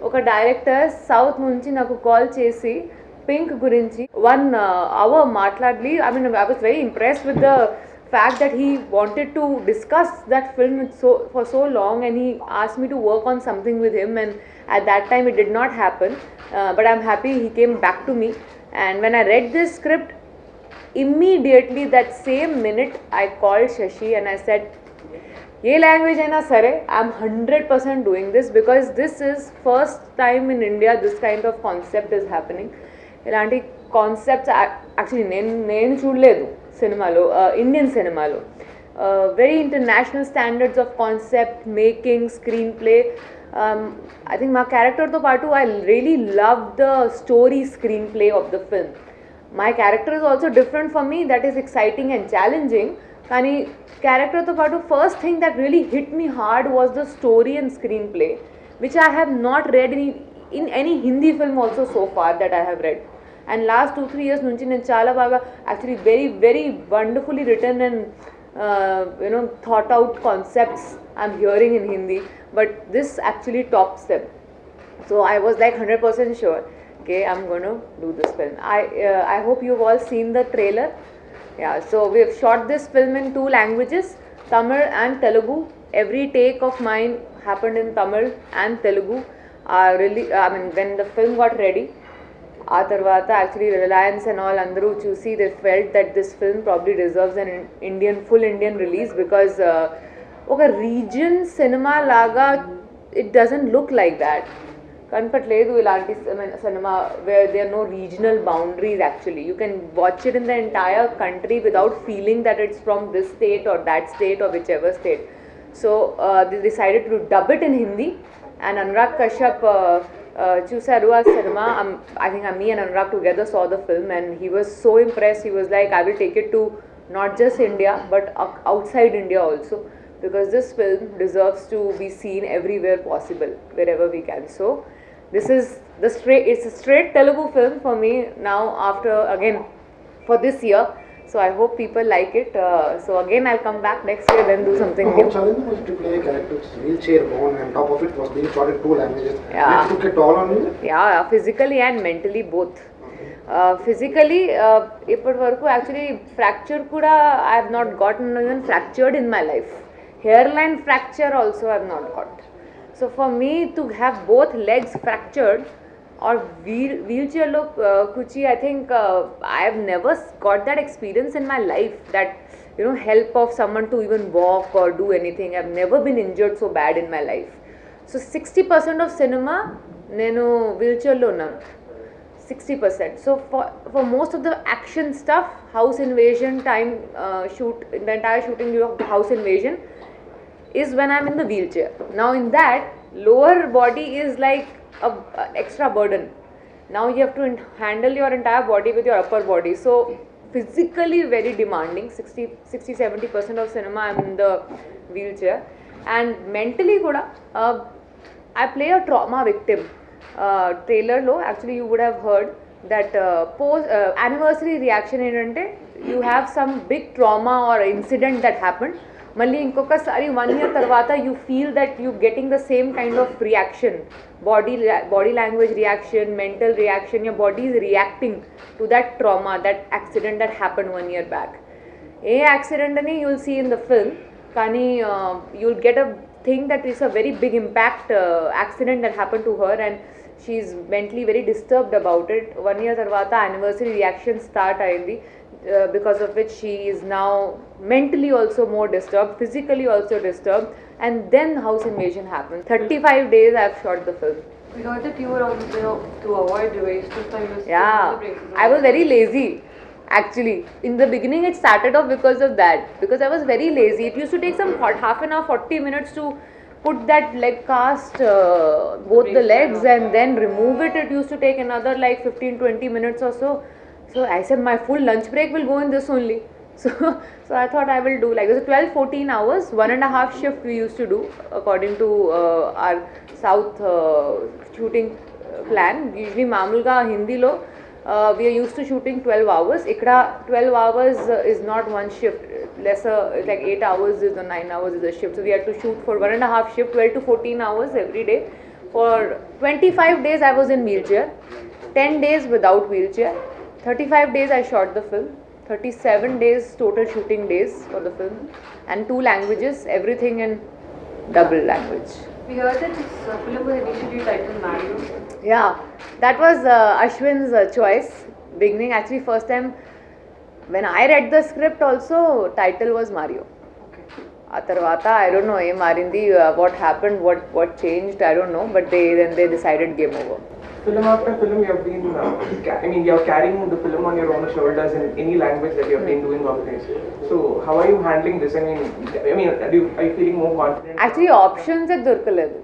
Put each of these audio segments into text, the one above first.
ఒక director south నుంచి నాకు కాల్ చేసి పింక్ గురించి 1 hour మాట్లాడి, I mean I was very impressed with the fact that he wanted to discuss that film for so long, and he asked me to work on something with him, and at that time it did not happen, but I'm happy he came back to me. And when I read this script, immediately that same minute I called Shashi and I said, A language అయినా సరే I'm 100% doing this, because this is first time in India this kind of concept is happening. ఇలాంటి concepts actually నేను చూడలేదు సినిమాలో, Indian సినిమాలో. Very international standards of concept making, screen play. I think మా క్యారెక్టర్తో పాటు I really love the story screen play of the film. My character is also different for me, that is exciting and challenging. కానీ క్యారెక్టర్తో పాటు first thing that really hit me hard was the story and screenplay, which I have not read in any Hindi film also so far that I have read. And last 2-3 years నుంచి నేను చాలా బాగా actually very very wonderfully written and thought out concepts I'm hearing in Hindi, but this actually tops them. So I was like 100% sure, okay, I'm going to do this film. I hope you've all seen the trailer. Yeah, so we have shot this film in 2 languages, Tamil and Telugu. Every take of mine happened in Tamil and Telugu. When the film got ready, ఆ తర్వాత actually Reliance and all అందరూ చూసి they felt that this film probably deserves an full Indian release, because ఒక reason సినిమా లాగా it doesn't look like that. కనపట్లేదు ఇలాంటి సినిమా where they are no regional boundaries. Actually you can watch it in the entire country without feeling that it's from this state or that state or whichever state. So they decided to dub it in Hindi, and Anurag Kashyap చూసారు ఆ cinema. I think me and Anurag together saw the film and he was so impressed. He was like, I will take it to not just India but outside India also, because this film deserves to be seen everywhere possible, wherever we can. So this is it's a straight Telugu film for me now, after again for this year. So I hope people like it. So again I'll come back next year then do something new. How challenging was it to play a character with wheelchair on, and top of it was being shot in 2 languages? Yeah. It took a toll on you? Yeah, physically and mentally both. Physically ఇప్పటి వరకు actually fracture కూడా I have not గాటన్ even fractured in my life. Hair line fracture also I have not got. So for me to have both legs fractured or wheelchair lo kuchi, I think I have never got that experience in my life, that help of someone to even walk or do anything. I have never been injured so bad in my life. So 60% of cinema nenu wheelchair lo unnanu, 60%. So for most of the action stuff, house invasion time, the entire shooting of the house invasion is when I'm in the wheelchair. Now in that, lower body is like a extra burden. Now you have to handle your entire body with your upper body, so physically very demanding. 60-70% of cinema I'm in the wheelchair. And mentally kuda I play a trauma victim. Trailer lo actually you would have heard that anniversary reaction ఏంటంటే you have some big trauma or incident that happened, మళ్ళీ ఇంకొకసారి 1 year తర్వాత you feel that you getting the same kind of reaction, body language reaction, mental reaction. Your body is reacting to that trauma, that accident that happened 1 year back. A accident అని you'll see in the film, కానీ you'll get a thing that is a very big impact accident that happened to her, and she's mentally very disturbed about it. 1 year తర్వాత anniversary reaction start అయింది, because of which she is now mentally also more disturbed, physically also disturbed, and then house invasion happened. 35 days I have shot the film. We heard that you were on, to avoid the wasted time. Yeah, I was very lazy. Actually, in the beginning it started off because of that, because I was very lazy. It used to take some half an hour, 40 minutes to put that leg cast, both the legs, and then remove it. It used to take another like 15-20 minutes or so. So I said my full lunch break will go in this only. So I thought I will do like this 12-14 hours, 1.5 shift we used to do according to our south shooting plan. Usually mamulga Hindi lo we are used to shooting 12 hours. Ikkada 12 hours is not one shift, lesser, like 8 hours is or 9 hours is a shift. So we had to shoot for 1.5 shift, 12 to 14 hours every day. For 25 days I was in wheelchair, 10 days without wheelchair, 35 days I shot the film, 37 days total shooting days for the film, and 2 languages, everything in double language. We heard that this film was initially titled Mario. Yeah, that was Ashwin's choice. Beginning, actually, first time when I read the script, also title was Mario. ఆ తర్వాత I don't know ఏం మారింది, what happened, what changed, I don't know, but then they decided game over. Film after film, you have been, you're carrying the film on your own shoulders in any language that you have been doing all this. So, how are you handling this? Are you feeling more confident? Actually, options at దొరకలేదు.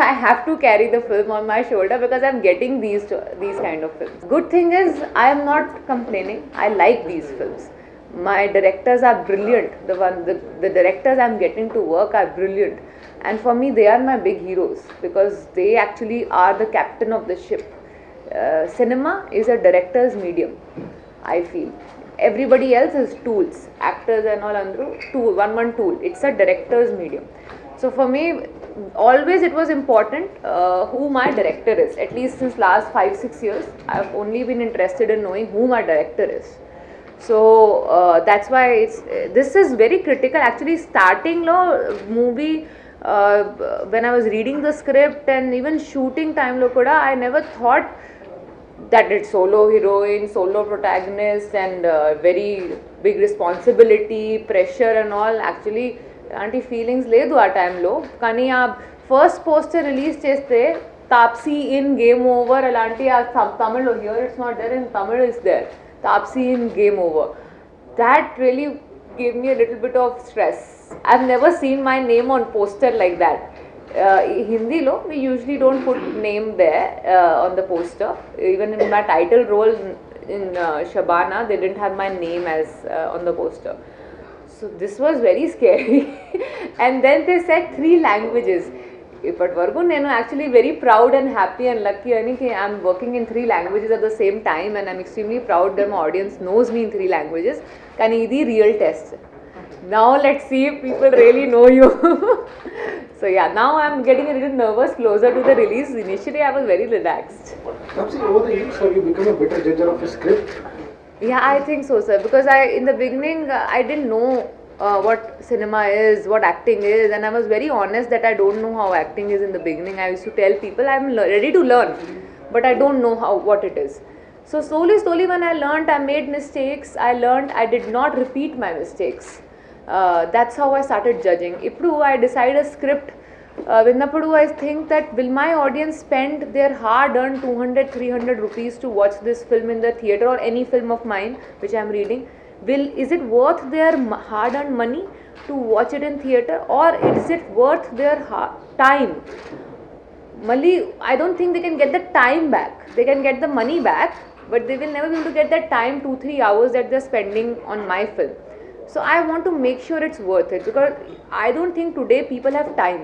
I have to carry the film on my shoulder because I'm getting these kind of films. Good thing is I am not complaining. I like these films. My directors are brilliant. The directors I'm getting to work are brilliant, and for me they are my big heroes because they actually are the captain of the ship. Cinema is a director's medium, I feel. Everybody else is tools, actors and all andru one tool. It's a director's medium. So for me, always it was important who my director is. At least since last 5-6 years, I've only been interested in knowing who my director is. So that's why this is very critical. Actually, starting lo movie, when I was reading the script and even shooting time lo kuda, I never thought that it's solo heroine, solo protagonist, and very big responsibility, pressure and all. Actually, అలాంటి feelings లేదు ఆ టైంలో. కానీ ఆ first poster release చేస్తే Taapsee in game over అలాంటి ఆ తమిళ్లో, here it's not there, in Tamil is there, Taapsee in game over. That really gave me a little bit of stress. I've never seen my name on poster like that. Hindi lo, we usually don't put name there on the poster. Even in my title role in Shabana, they didn't have my name as on the poster. So this was very scary. And then they said 3 languages. But Vargu, నేను actually very proud and happy and lucky అని I'm working in 3 languages at the same time, and I'm extremely proud that my audience knows me in 3 languages. కానీ ఇది real test. Now let's see if people really know you. So yeah, now I'm getting a little nervous closer to the release. Initially I was very relaxed. Tapsi, over the years, have you become a better judge of a script? Yeah, I think so, sir. Because in the beginning, I didn't know what cinema is, what acting is, and I was very honest that I don't know how acting is in the beginning. I used to tell people I'm ready to learn, but I don't know what it is. So slowly when I learned, I made mistakes. I learned I did not repeat my mistakes. That's how I started judging. Ippudu I decide a script. Vinnappudu I think that will my audience spend their hard-earned 200-300 rupees to watch this film in the theatre, or any film of mine which I am reading? Is it worth their hard-earned money to watch it in theatre, or is it worth their time? Mali, I don't think they can get the time back. They can get the money back, but they will never be able to get that time, 2-3 hours that they're spending on my film. So I want to make sure it's worth it, because I don't think today people have time.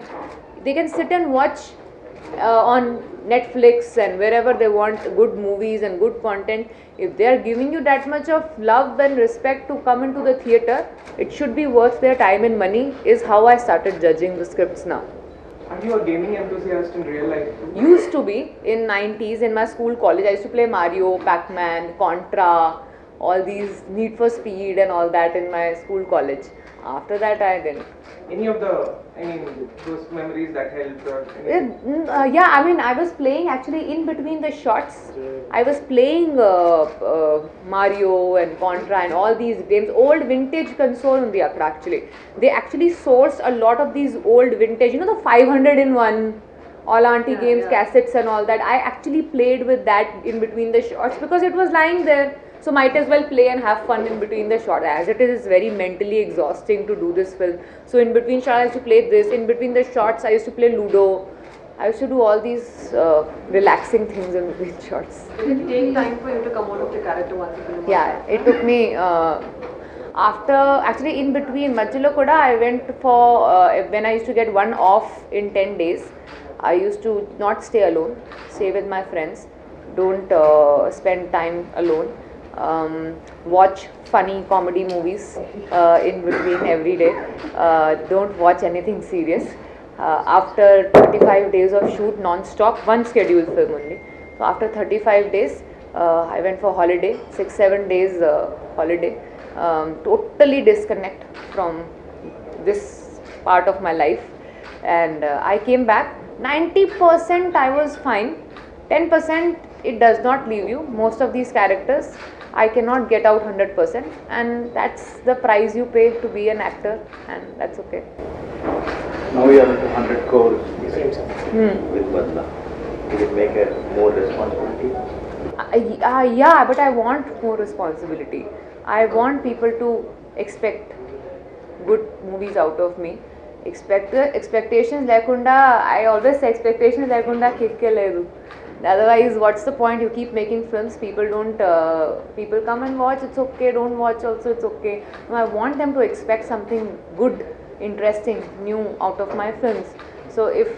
They can sit and watch on Netflix and wherever they want good movies and good content. If they are giving you that much of love and respect to come into the theatre, it should be worth their time and money, is how I started judging the scripts now. Are you a gaming enthusiast in real life too? Used to be in 90s in my school, college. I used to play Mario, Pac-Man, Contra, all these Need for Speed and all that in my school, college. After that I didn't. Any of those memories that helped? Yeah, I mean, I was playing actually in between the shots. I was playing Mario and Contra and all these games. Old vintage console undi akkada actually. They actually sourced a lot of these old vintage, you know, the 500 in 1 all auntie games, cassettes and all that. I actually played with that in between the shots because it was lying there. So might as well play and have fun in between the shots. As it is, it's very mentally exhausting to do this film. So in between shots, I used to play this. In between the shots, I used to play Ludo. I used to do all these relaxing things in between shots. Did it take time for you to come out of the character once you film? Yeah, it took me after, actually in between Majjalo Kuda, I went for when I used to get 1 off in 10 days. I used to not stay alone, stay with my friends. Don't spend time alone. Watch funny comedy movies in between every day. Don't watch anything serious. After 35 days of shoot non-stop, one scheduled film only. So after 35 days, I went for holiday, 6-7 days holiday, totally disconnect from this part of my life, and I came back. 90% I was fine, 10% it does not leave you. Most of these characters I cannot get out 100%, and that's the price you pay to be an actor, and that's okay. Now you are into 100 crores with Badla. Will it make a more responsibility? Yeah, but I want more responsibility. I want people to expect good movies out of me. Expectations lekunda, I always say expectations lekunda kikkeledu. Otherwise, what's the point? You keep making films, people don't, people come and watch, it's okay, don't watch also, it's okay. No, I want them to expect something good, interesting, new out of my films. So if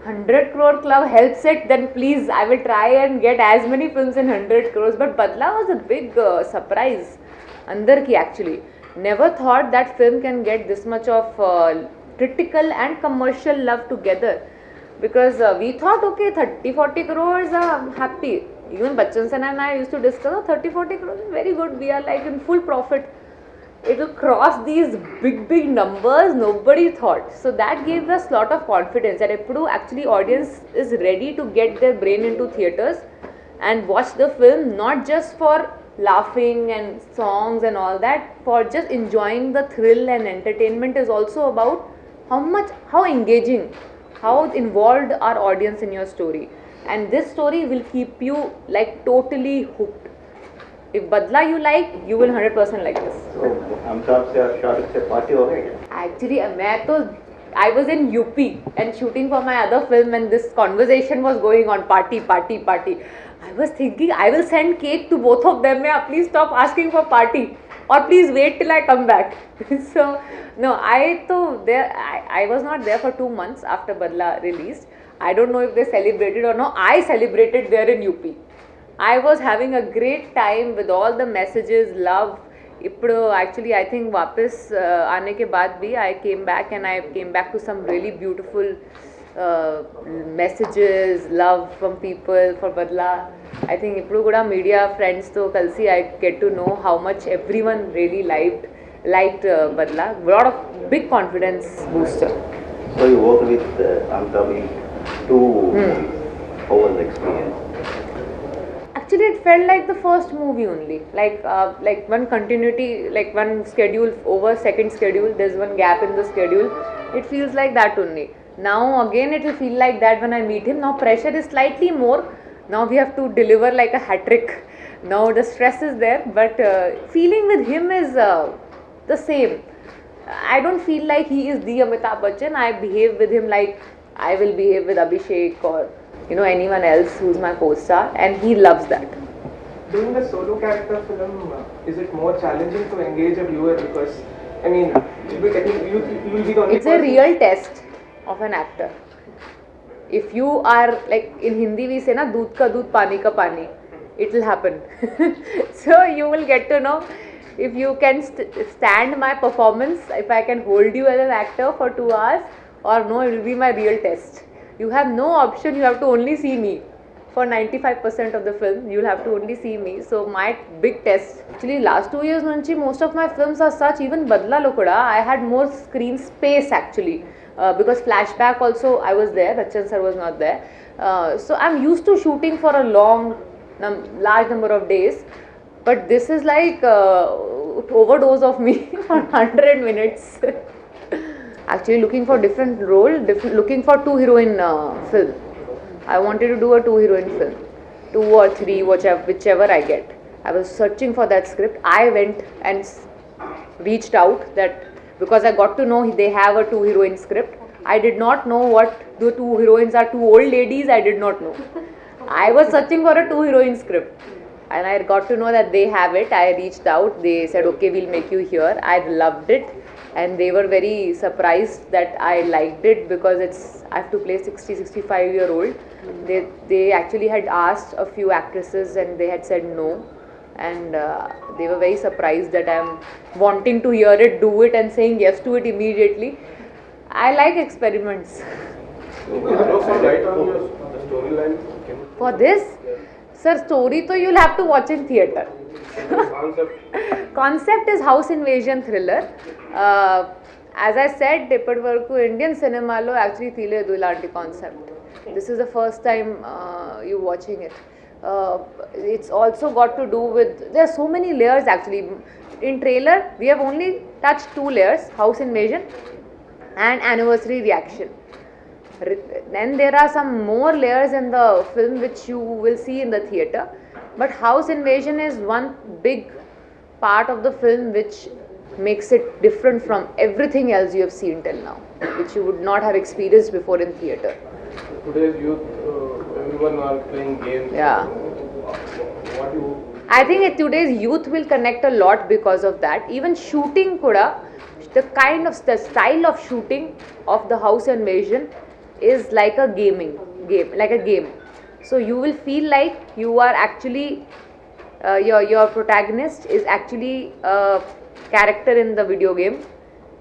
100 crore club helps it, then please, I will try and get as many films in 100 crores. But Badla was a big surprise, Andarki actually. Never thought that film can get this much of critical and commercial love together. Because we thought, okay, 30-40 crores, I'm happy. Even Bachchan Sen and I used to discuss, oh, 30-40 crores is very good, we are like in full profit. It will cross these big numbers, nobody thought. So that gave us a lot of confidence that Eppudu actually audience is ready to get their brain into theatres and watch the film, not just for laughing and songs and all that, for just enjoying the thrill and entertainment is also about how engaging, how involved our audience in your story. And this story will keep you like totally hooked. If Badla you like, you will 100% like this. So Amitabh se shot se party ho gayi. Actually, I was in UP and shooting for my other film, and this conversation was going on, party. I was thinking, I will send cake to both of them. Please stop asking for party, or please wait till I come back. So no, I was not there for 2 months after Badla released. I don't know if they celebrated or no. I celebrated there in UP. I was having a great time with all the messages, love. Actually, I think वापस आने के बाद भी I came back, and I came back to some really beautiful messages, love from people for Badla. I think ఇప్పుడు కూడా media friends తో కలిసి I get to know how much everyone really liked Badla. A lot of big confidence booster. So you worked with Amitabh in 2 movies. How was the experience? Actually, it felt like the first movie only. Like one continuity, like one schedule over second schedule. There's one gap in the schedule. It feels like that only. Now again, it will feel like that when I meet him. Now pressure is slightly more. Now we have to deliver like a hat trick. Now the stress is there, but feeling with him is the same. I don't feel like he is the Amitabh Bachchan. I behave with him like I will behave with Abhishek or anyone else who's my co-star, and he loves that. Doing a solo character film, is it more challenging to engage a viewer? Because, I mean, you'll be the only It's a real test of an actor. If you are, like in Hindi we say na, doodh ka doodh, pani ka pani. It will happen. So you will get to know if you can stand my performance, if I can hold you as an actor for 2 hours, or no, it will be my real test. You have no option, you have to only see me. For 95% of the film, you'll have to only see me. So my big test. Actually, last 2 years nunchi, most of my films are such, even Badla lo kuda, I had more screen space actually. Because Flashback also, I was there, Bachchan sir was not there. So I'm used to shooting for a large number of days. But this is like overdose of me for 100 minutes. Actually looking for different role, looking for 2 heroine film. I wanted to do a 2 heroine film, 2 or 3, whichever I get. I was searching for that script. I went and reached out that because I got to know they have a 2 heroine script. I did not know what the 2 heroines are, 2 old ladies. I did not know. I was searching for a 2 heroine script, and I got to know that they have it. I reached out. They said, okay, we'll make you here. I loved it. And they were very surprised that I liked it because I have to play 60-65-year-old. They actually had asked a few actresses and they had said no, and they were very surprised that I'm wanting to hear it, do it, and saying yes to it immediately. I like experiments. For this, sir, story to you'll have to watch in theater. Concept is house invasion thriller. As I said, ఇప్పటి వరకు Indian సినిమాలో actually తీయలేదు ఇలాంటి concept. This is the first time you watching it. It's also got to do with, there are so many layers actually. In trailer, we have only touched 2 layers, house invasion and anniversary reaction. Then there are some more layers in the film which you will see in the theater. But house invasion is one big part of the film which makes it different from everything else you have seen till now, which you would not have experienced before in theater. Today's youth, everyone are playing games. Yeah. What you I think today's youth will connect a lot because of that. Even shooting kuda, the style of shooting of the house invasion is like a game. So you will feel like you are actually your protagonist is actually a character in the video game,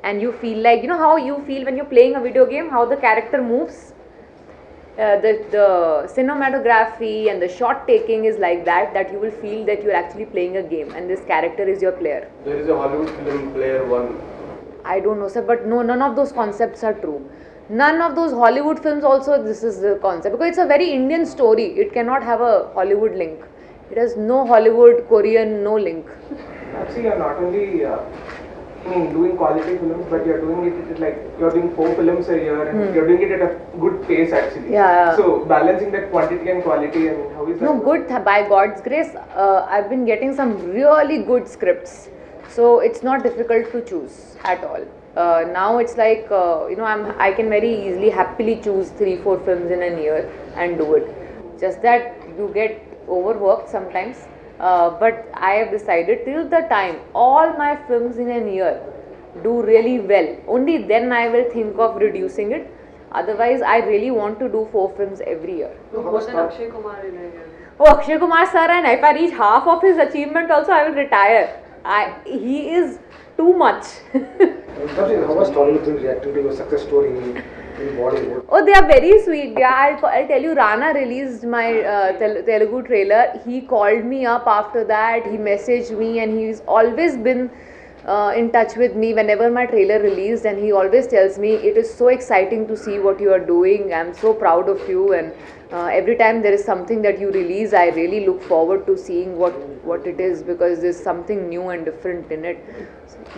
and you feel like, you know how you feel when you're playing a video game, how the character moves. The cinematography and the shot taking is like that you will feel that you're actually playing a game and this character is your player. There is a Hollywood film Player One. I don't know, sir, but no, none of those concepts are true. None of those Hollywood films also this is the concept, because it's a very Indian story. It cannot have a Hollywood link. It has no Hollywood, Korean, no link. Actually, you're not only doing quality films, but you're doing it like you're doing 4 films a year, and you're doing it at a good pace actually. Yeah. So balancing that quantity and quality, and how is that? No, good. By God's grace, I've been getting some really good scripts. So it's not difficult to choose at all. Now it's like, I can very easily, happily choose 3-4 films in a year and do it. Just that you get overworked sometimes. But I have decided till the time all my films in a year do really well, only then I will think of reducing it. Otherwise, I really want to do 4 films every year. No more than Akshay Kumar in a year. Oh, Akshay Kumar sir, and if I reach half of his achievement also, I will retire. He is too much. How was Tollywood film reacting to your success story in Bollywood? Oh, they are very sweet. Yeah, I'll tell you, Rana released my Telugu trailer. He called me up after that. He messaged me, and he's always been in touch with me whenever my trailer released, and he always tells me it is so exciting to see what you are doing. I'm so proud of you, and every time there is something that you release, I really look forward to seeing what it is, because there's something new and different in it.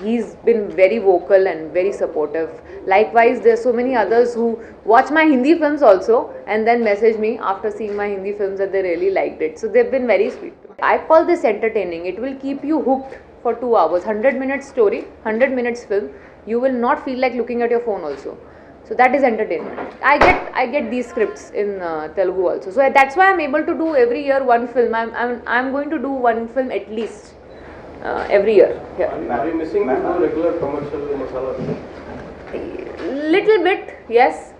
He's been very vocal and very supportive. Likewise, there's so many others who watch my Hindi films also and then message me after seeing my Hindi films that they really liked it. So they've been very sweet. I call this entertaining. It will keep you hooked for 2 hours. 100 minutes story, 100 minutes film. You will not feel like looking at your phone also. So that is entertainment. I get these scripts in Telugu also. So that's why I'm able to do every year 1 film. I'm going to do 1 film at least every year. Yeah. Are you missing the regular commercial masala? Little bit, yes,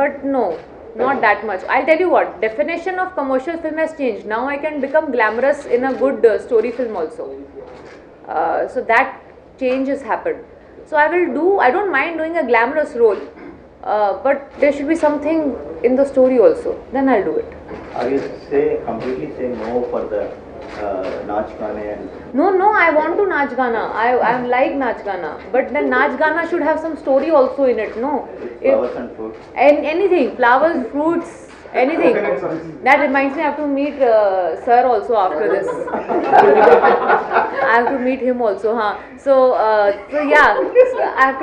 but no, not that much. I'll tell you what, definition of commercial film has changed. Now I can become glamorous in a good story film also. So that change has happened. So I don't mind doing a glamorous role, but there should be something in the story also. Then I'll do it. Are you completely say no for the Nach Gaane and No, I want to Nach Gana. I like Nach Gana, but then Nach Gana should have some story also in it. No, flowers and fruits? anything, flowers, fruits, anything. That reminds me, I have to meet sir also after this. I have to meet him also, huh? So yeah, so I have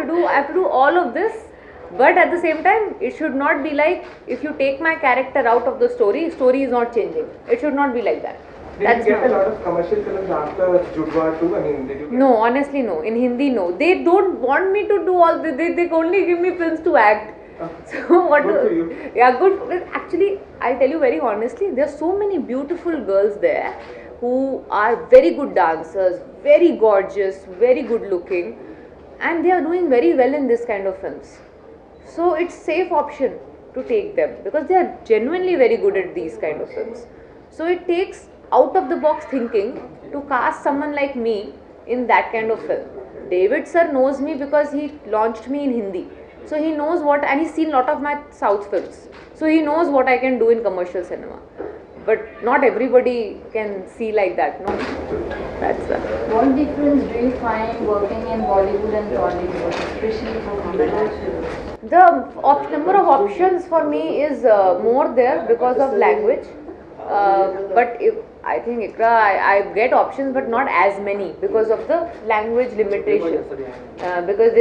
to do all of this. But at the same time, it should not be like, if you take my character out of the story is not changing. It should not be like that. Did you get a lot of commercial films after Judwa too? I mean, did you get No, honestly no. In Hindi, no. They don't want me to do all this. They only give me films to act. So what? Good for you. Yeah, good. Actually, I'll tell you very honestly, there are so many beautiful girls there who are very good dancers, very gorgeous, very good looking, and they are doing very well in this kind of films. So it's safe option to take them, because they are genuinely very good at these kind of films. So it takes out of the box thinking to cast someone like me in that kind of film. David sir knows me because he launched me in Hindi. So he knows what, and he's seen a lot of my South films. So he knows what I can do in commercial cinema. But not everybody can see like that, no? That's that. What difference do you find working in Bollywood and Tollywood, especially for commercial? The number of options for me is more there because of language. But if I think Ikra, I get options, but not as many because of the language limitation. Because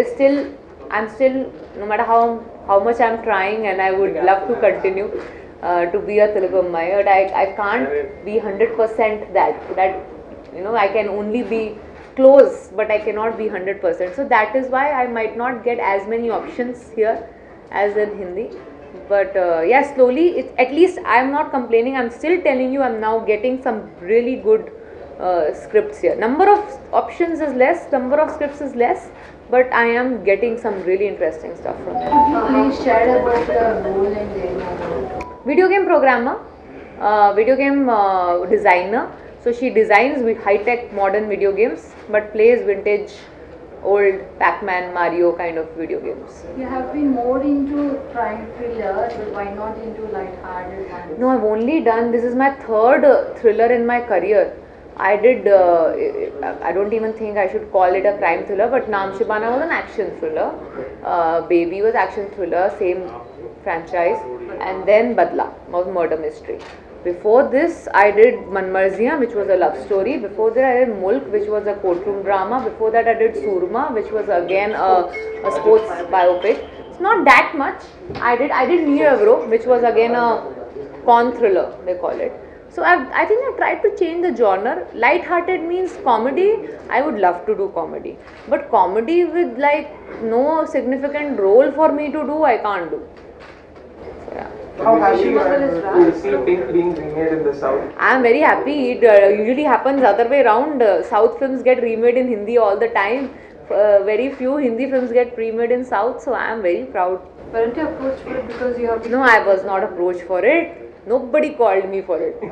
I'm still, no matter how much I'm trying, and I would love to continue to be a Telugu Amma, but I can't be 100% that I can only be close, but I cannot be 100%. So that is why I might not get as many options here as in Hindi. But yeah, slowly, at least I'm not complaining. I'm still telling you, I'm now getting some really good scripts here. Number of options is less, number of scripts is less, but I am getting some really interesting stuff from them. Could you please share about your role in Game? Video game programmer, video game designer. So she designs with high-tech modern video games, but plays vintage, old Pac-Man, Mario kind of video games. You have been more into crime thriller, but why not into light-hearted ones? No, I've only done, this is my third thriller in my career. I did, I don't even think I should call it a crime thriller, but Naam Shibana was an action thriller. Baby was action thriller, same franchise. And then Badla was murder mystery. Before this, I did Manmarziyan, which was a love story. Before that, I did Mulk, which was a courtroom drama. Before that, I did Surma, which was again a sports biopic. It's not that much. I did Near Avro, which was again a con thriller, they call it. So I think I tried to change the genre. Light-hearted means comedy. I would love to do comedy, but comedy with like no significant role for me to do, I can't do. So, yeah. How happy you are to see Pink being remade in the South? I am very happy. It usually happens other way around. South films get remade in Hindi all the time. Very few Hindi films get remade in South, so I am very proud. Weren't you approached for it because you have No, I was not approached for it. Nobody called me for it.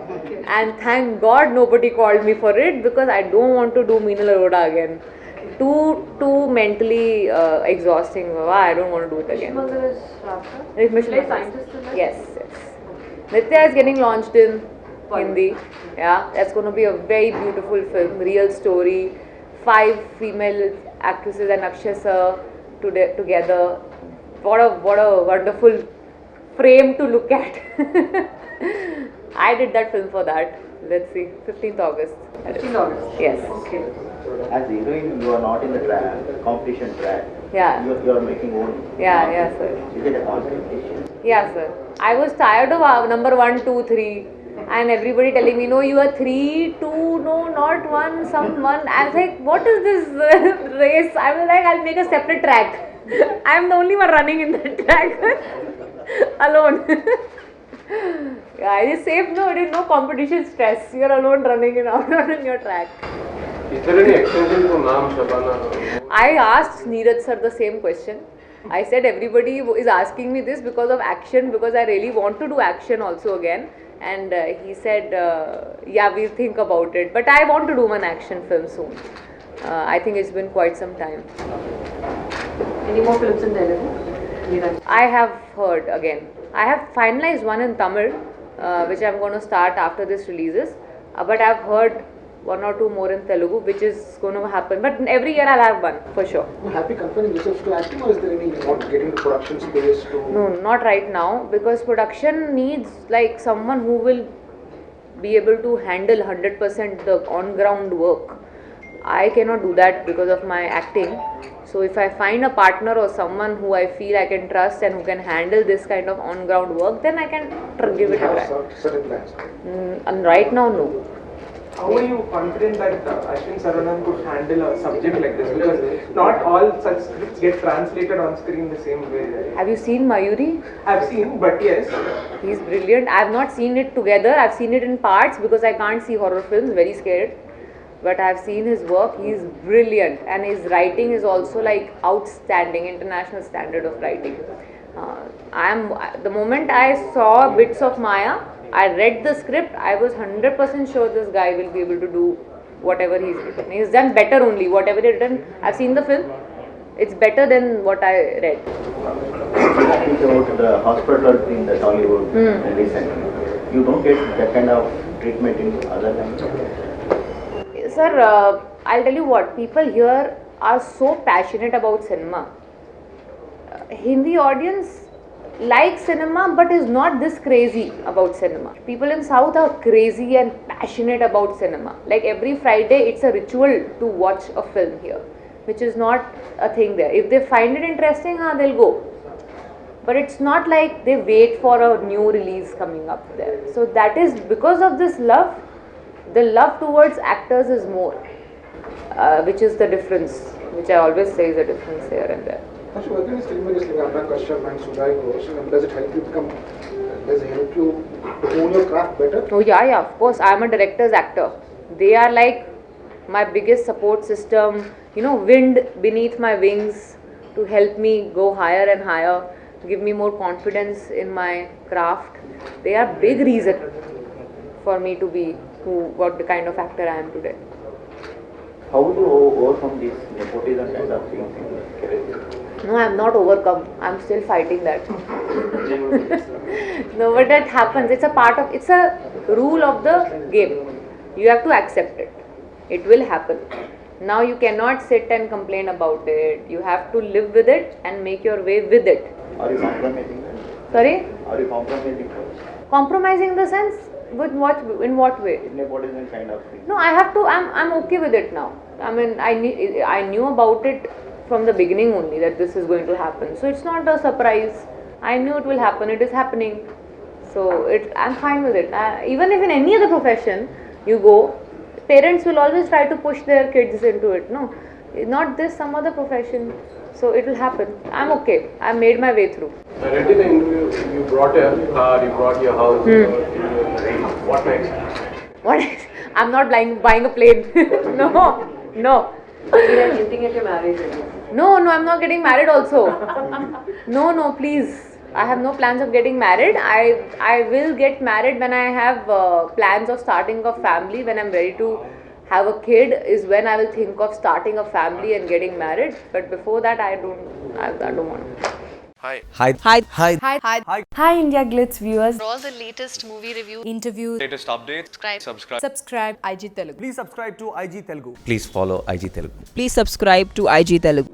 And thank God nobody called me for it, because I don't want to do Meenal Arora again. Too mentally exhausting. I don't want to do it again. Mangal is Rafta? Mission Like Mangal. scientist in that? Yes. Nitya is getting launched in Hindi. Yeah, that's going to be a very beautiful film, real story. 5 female actresses and Akshay sir together. What a wonderful frame to look at. I did that film for that. Let's see, 15th August. 15th August. Yes. Okay. As the heroine, you are not in the competition track. Yeah. You are making own. Yeah, sir. Is it a competition? Yeah, sir. I was tired of number 1, 2, 3, and everybody telling me, no, you are 3, 2, no, not 1, some 1. I was like, what is this race? I was like, I'll make a separate track. I'm the only one running in that track alone. Yeah, it is safe. No, it is no competition stress. You are alone running in your track. Is there any extension to Naam Shabana? I asked Neeraj sir the same question. I said everybody is asking me this because of action, because I really want to do action also again. And he said, yeah, we'll think about it. But I want to do an action film soon. I think it's been quite some time. Any more films in Telugu? Neeraj. I have heard again. I have finalized one in Tamil, which I'm going to start after this releases. But I've heard 1 or 2 more in Telugu, which is going to happen. But every year I'll have one for sure. Are you happy confining yourself to acting, or is there any you want to get into production space to? No, not right now, because production needs like someone who will be able to handle 100% the on-ground work. I cannot do that because of my acting. So if I find a partner or someone who I feel I can trust and who can handle this kind of on-ground work, then I can give it a have try. certain plans. And right now, no. How are you confident that Ashwin Saravanan could handle a subject like this? Because not all such scripts get translated on screen the same way. Right? Have you seen Mayuri? I've seen, but yes. He's brilliant. I have not seen it together. I've seen it in parts because I can't see horror films, very scared. But I've seen his work. He's brilliant, and his writing is also like outstanding, international standard of writing. The moment I saw bits of Maya, I read the script, I was 100% sure this guy will be able to do whatever he's written. He's done better only, whatever he's written. I've seen the film. it's better than what I read. Speaking about the hospital in the Tollywood recently, you don't get that kind of treatment in other languages. Sir, I'll tell you what, people here are so passionate about cinema. Hindi audience like cinema but is not this crazy about cinema. People in South are crazy and passionate about cinema. Like every Friday it's a ritual to watch a film here, which is not a thing there. If they find it interesting, they'll go. But it's not like they wait for a new release coming up there. So that is because of this love. The love towards actors is more, which is the difference, which I always say is the difference here and there. Actually, working in cinema is like Anna Kashyap and Sudai Ghosh. Does it help you become? Does it help you to hone your craft better? Oh yeah, of course. I'm a director's actor. They are like my biggest support system. You know, wind beneath my wings to help me go higher and higher, give me more confidence in my craft. They are big reason for me to be what the kind of actor I am today. How would you overcome this nepotism kind of things in your career? No, I'm not overcome. I'm still fighting that. No, but that happens. It's a part of, it's a rule of the game. You have to accept it. It will happen. Now you cannot sit and complain about it. You have to live with it and make your way with it. Are you compromising that? Sorry? Are you compromising that? Compromising in the sense, with what, in what way? Nepotism kind of thing. No, I have to, I'm okay with it now. I mean, I knew about it from the beginning only that this is going to happen. So it's not a surprise. I knew it will happen. It is happening. So I'm fine with it. Even if in any other profession you go, parents will always try to push their kids into it. No, not this, some other profession. So it will happen. I'm okay. I made my way through. I read in the interview you brought a car, you brought your house. What next? What? I'm not buying a plane. No. You are hinting at your marriage. No, I'm not getting married also. No, please. I have no plans of getting married. I will get married when I have plans of starting a family. When I'm ready to have a kid is when I will think of starting a family and getting married. But before that, I don't want. Hi India Glitz viewers. For all the latest movie reviews, Interviews. latest updates, Subscribe IG Telugu. Please subscribe to IG Telugu. Please follow IG Telugu. Please subscribe to IG Telugu.